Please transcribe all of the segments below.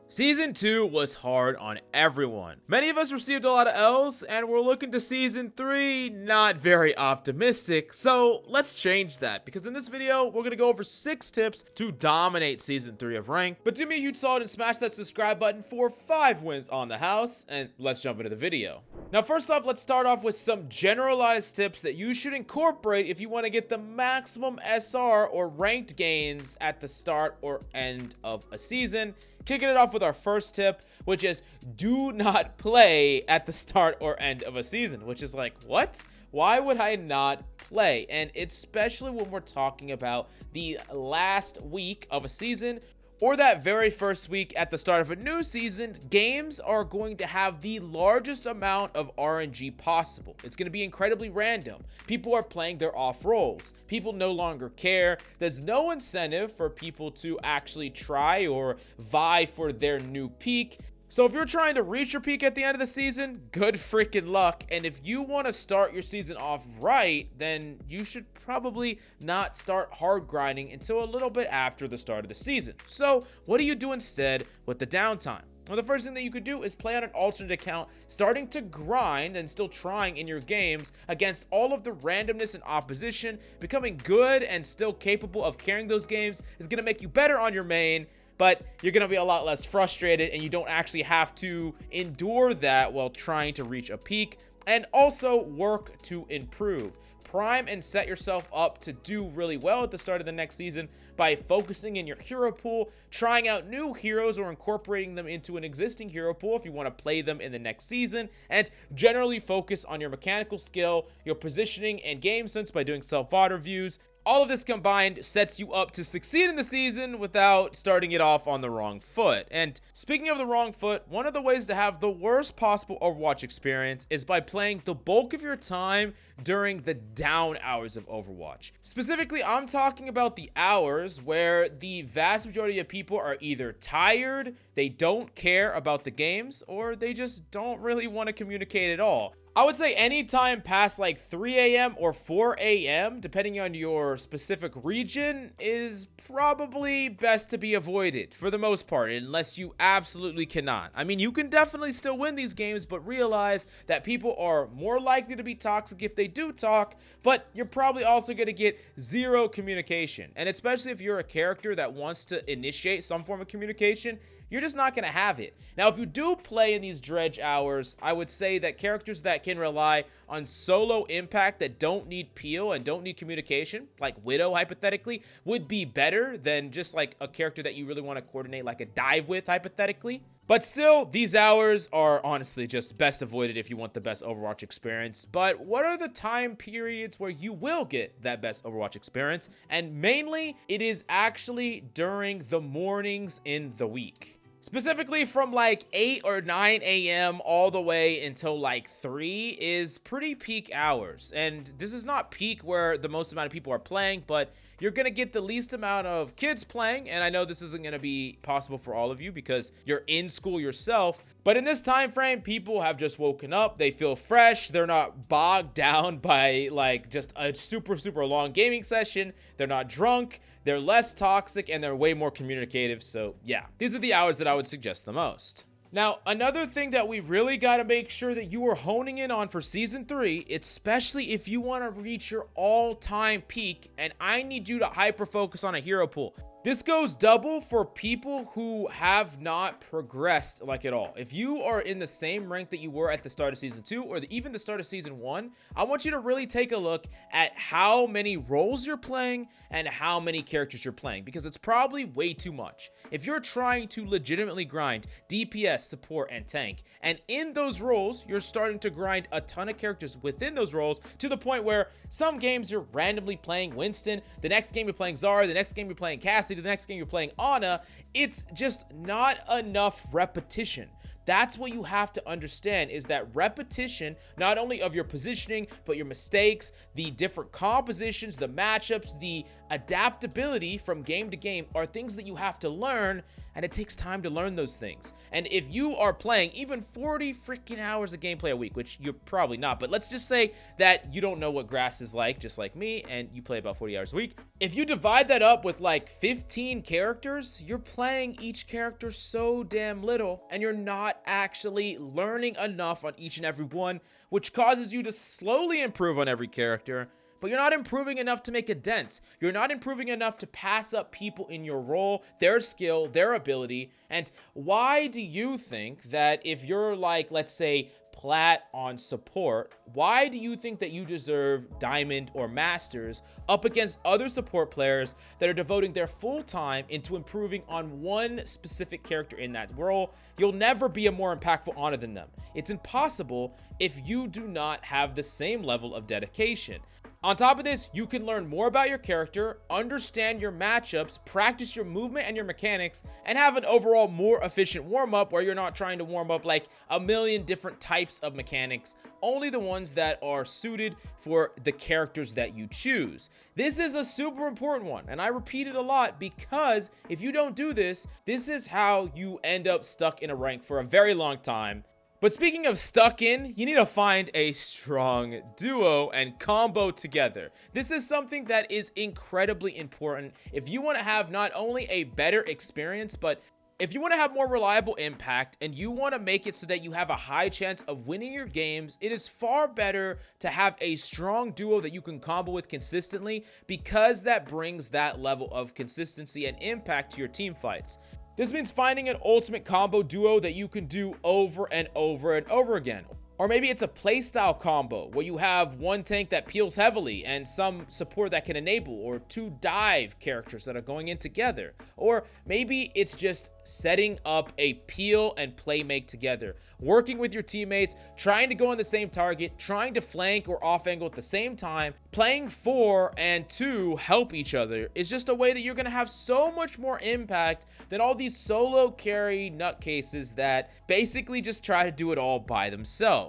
Season 2 was hard on everyone. Many of us received a lot of L's, and we're looking to Season 3 not very optimistic, so let's change that, because in this video, we're going to go over 6 tips to dominate Season 3 of Rank. But do me a huge solid and smash that subscribe button for 5 wins on the house, and let's jump into the video. Now first off, let's start off with some generalized tips that you should incorporate if you want to get the maximum SR or ranked gains at the start or end of a season. Kicking it off with our first tip, which is do not play at the start or end of a season, which is like, what? Why would I not play? And especially when we're talking about the last week of a season or that very first week at the start of a new season, games are going to have the largest amount of RNG possible. It's going to be incredibly random. People are playing their off roles. People no longer care. There's no incentive for people to actually try or vie for their new peak. So if you're trying to reach your peak at the end of the season, good freaking luck. And if you want to start your season off right, then you should probably not start hard grinding until a little bit after the start of the season. So what do you do instead with the downtime? Well, the first thing that you could do is play on an alternate account, starting to grind and still trying in your games against all of the randomness and opposition. Becoming good and still capable of carrying those games is going to make you better on your main, but you're going to be a lot less frustrated and you don't actually have to endure that while trying to reach a peak. And also work to improve. Prime and set yourself up to do really well at the start of the next season by focusing in your hero pool, trying out new heroes or incorporating them into an existing hero pool if you want to play them in the next season, and generally focus on your mechanical skill, your positioning, and game sense by doing self-VOD reviews. All of this combined sets you up to succeed in the season without starting it off on the wrong foot. And speaking of the wrong foot, one of the ways to have the worst possible Overwatch experience is by playing the bulk of your time during the down hours of Overwatch. Specifically, I'm talking about the hours where the vast majority of people are either tired, they don't care about the games, or they just don't really want to communicate at all. I would say any time past like 3 a.m. or 4 a.m., depending on your specific region, is probably best to be avoided for the most part, unless you absolutely cannot. I mean, you can definitely still win these games, but realize that people are more likely to be toxic if they do talk, but you're probably also going to get zero communication. And especially if you're a character that wants to initiate some form of communication, you're just not going to have it. Now, if you do play in these dredge hours, I would say that characters that can rely on solo impact that don't need peel and don't need communication, like Widow hypothetically, would be better than just like a character that you really want to coordinate like a dive with hypothetically. But still, these hours are honestly just best avoided if you want the best Overwatch experience. But what are the time periods where you will get that best Overwatch experience? And mainly, it is actually during the mornings in the week. Specifically from like 8 or 9 a.m. all the way until like 3 is pretty peak hours. And this is not peak where the most amount of people are playing, but you're going to get the least amount of kids playing. And I know this isn't going to be possible for all of you because you're in school yourself. But in this time frame, people have just woken up. They feel fresh. They're not bogged down by like just a super long gaming session. They're not drunk. They're less toxic and they're way more communicative. So yeah, these are the hours that I would suggest the most. Now, another thing that we really got to make sure that you are honing in on for Season 3, especially if you want to reach your all-time peak, and I need you to hyper-focus on a hero pool. This goes double for people who have not progressed like at all. If you are in the same rank that you were at the start of Season 2 or even the start of Season 1, I want you to really take a look at how many roles you're playing and how many characters you're playing, because it's probably way too much. If you're trying to legitimately grind DPS, support, and tank, and in those roles, you're starting to grind a ton of characters within those roles to the point where some games you're randomly playing Winston, the next game you're playing Zara, the next game you're playing Cassidy, the next game you're playing Ana, it's just not enough repetition. That's what you have to understand, is that repetition, not only of your positioning, but your mistakes, the different compositions, the matchups, the adaptability from game to game are things that you have to learn, and it takes time to learn those things. And if you are playing even 40 freaking hours of gameplay a week, which you're probably not, but let's just say that you don't know what grass is like, just like me, and you play about 40 hours a week. If you divide that up with like 15 characters, you're playing playing each character so damn little, and you're not actually learning enough on each and every one, which causes you to slowly improve on every character, but you're not improving enough to make a dent. You're not improving enough to pass up people in your role, their skill, their ability. And why do you think that if you're like, let's say, plat on support, why do you think that you deserve diamond or masters up against other support players that are devoting their full time into improving on one specific character in that role? You'll never be a more impactful honor than them. It's impossible if you do not have the same level of dedication. On top of this, you can learn more about your character, understand your matchups, practice your movement and your mechanics, and have an overall more efficient warm-up where you're not trying to warm up like a million different types of mechanics, only the ones that are suited for the characters that you choose. This is a super important one, and I repeat it a lot because if you don't do this, this is how you end up stuck in a rank for a very long time. But speaking of stuck in, you need to find a strong duo and combo together. This is something that is incredibly important if you want to have not only a better experience, but if you want to have more reliable impact and you want to make it so that you have a high chance of winning your games, it is far better to have a strong duo that you can combo with consistently, because that brings that level of consistency and impact to your team fights. This means finding an ultimate combo duo that you can do over and over and over again. Or maybe it's a playstyle combo where you have one tank that peels heavily and some support that can enable, or two dive characters that are going in together. Or maybe it's just setting up a peel and play make together, working with your teammates, trying to go on the same target, trying to flank or off angle at the same time. Playing for and to help each other is just a way that you're going to have so much more impact than all these solo carry nutcases that basically just try to do it all by themselves.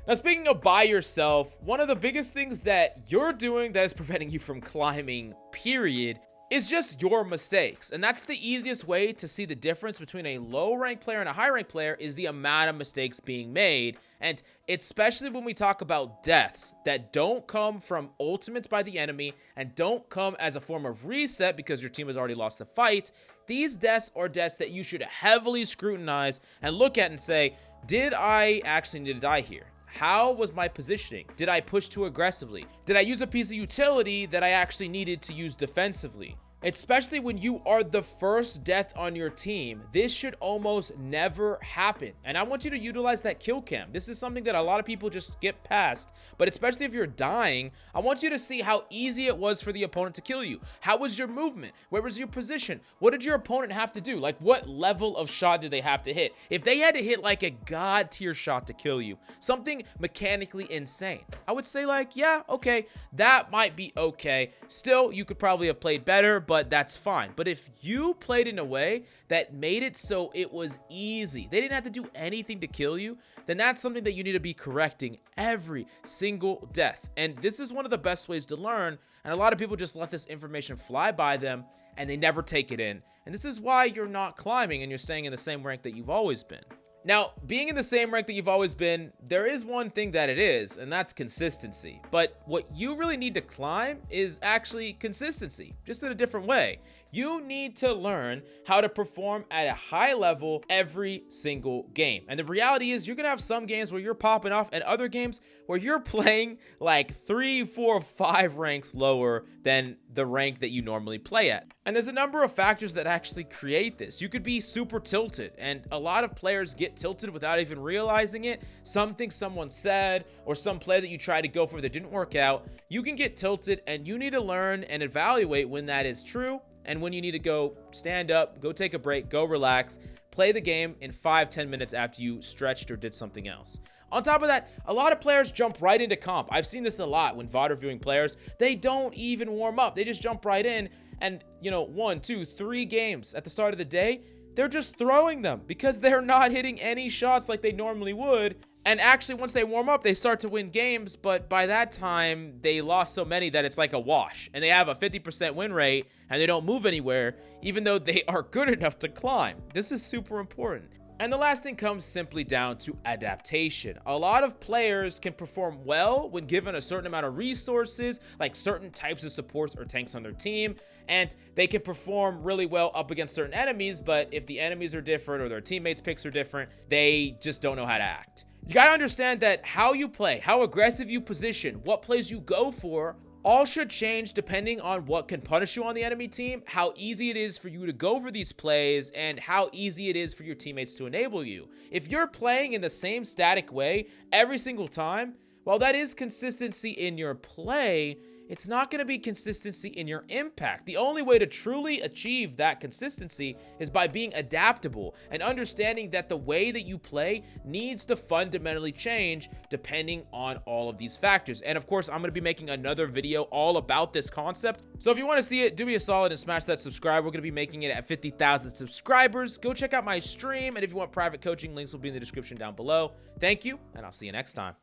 Now, speaking of by yourself, one of the biggest things that you're doing that is preventing you from climbing, period, is just your mistakes. And that's the easiest way to see the difference between a low rank player and a high rank player, is the amount of mistakes being made. And especially when we talk about deaths that don't come from ultimates by the enemy and don't come as a form of reset because your team has already lost the fight, these deaths are deaths that you should heavily scrutinize and look at and say, did I actually need to die here? How was my positioning? Did I push too aggressively? Did I use a piece of utility that I actually needed to use defensively? Especially when you are the first death on your team, this should almost never happen. And I want you to utilize that kill cam. This is something that a lot of people just skip past, but especially if you're dying, I want you to see how easy it was for the opponent to kill you. How was your movement? Where was your position? What did your opponent have to do? Like, what level of shot did they have to hit? If they had to hit like a god tier shot to kill you, something mechanically insane, I would say like, yeah, okay, that might be okay. Still, you could probably have played better, but that's fine. But if you played in a way that made it so it was easy, they didn't have to do anything to kill you, then that's something that you need to be correcting every single death. And this is one of the best ways to learn, and a lot of people just let this information fly by them and they never take it in. And this is why you're not climbing and you're staying in the same rank that you've always been. Now, being in the same rank that you've always been, there is one thing that it is, and that's consistency. But what you really need to climb is actually consistency, just in a different way. You need to learn how to perform at a high level every single game. And the reality is you're going to have some games where you're popping off and other games where you're playing like 3, 4, 5 ranks lower than the rank that you normally play at. And there's a number of factors that actually create this. You could be super tilted, and a lot of players get tilted without even realizing it. Something someone said or some play that you tried to go for that didn't work out, you can get tilted, and you need to learn and evaluate when that is true and when you need to go stand up, go take a break, go relax, play the game in 5-10 minutes after you stretched or did something else. On top of that, a lot of players jump right into comp. I've seen this a lot when VOD reviewing players. They don't even warm up. They just jump right in, and 1, 2, 3 games at the start of the day, they're just throwing them because they're not hitting any shots like they normally would. And actually, once they warm up, they start to win games, but by that time, they lost so many that it's like a wash. And they have a 50% win rate, and they don't move anywhere, even though they are good enough to climb. This is super important. And the last thing comes simply down to adaptation. A lot of players can perform well when given a certain amount of resources, like certain types of supports or tanks on their team, and they can perform really well up against certain enemies, but if the enemies are different or their teammates' picks are different, they just don't know how to act. You gotta understand that how you play, how aggressive you position, what plays you go for, all should change depending on what can punish you on the enemy team, how easy it is for you to go for these plays, and how easy it is for your teammates to enable you. If you're playing in the same static way every single time, while that is consistency in your play, it's not going to be consistency in your impact. The only way to truly achieve that consistency is by being adaptable and understanding that the way that you play needs to fundamentally change depending on all of these factors. And of course, I'm going to be making another video all about this concept. So if you want to see it, do me a solid and smash that subscribe. We're going to be making it at 50,000 subscribers. Go check out my stream. And if you want private coaching, links will be in the description down below. Thank you, and I'll see you next time.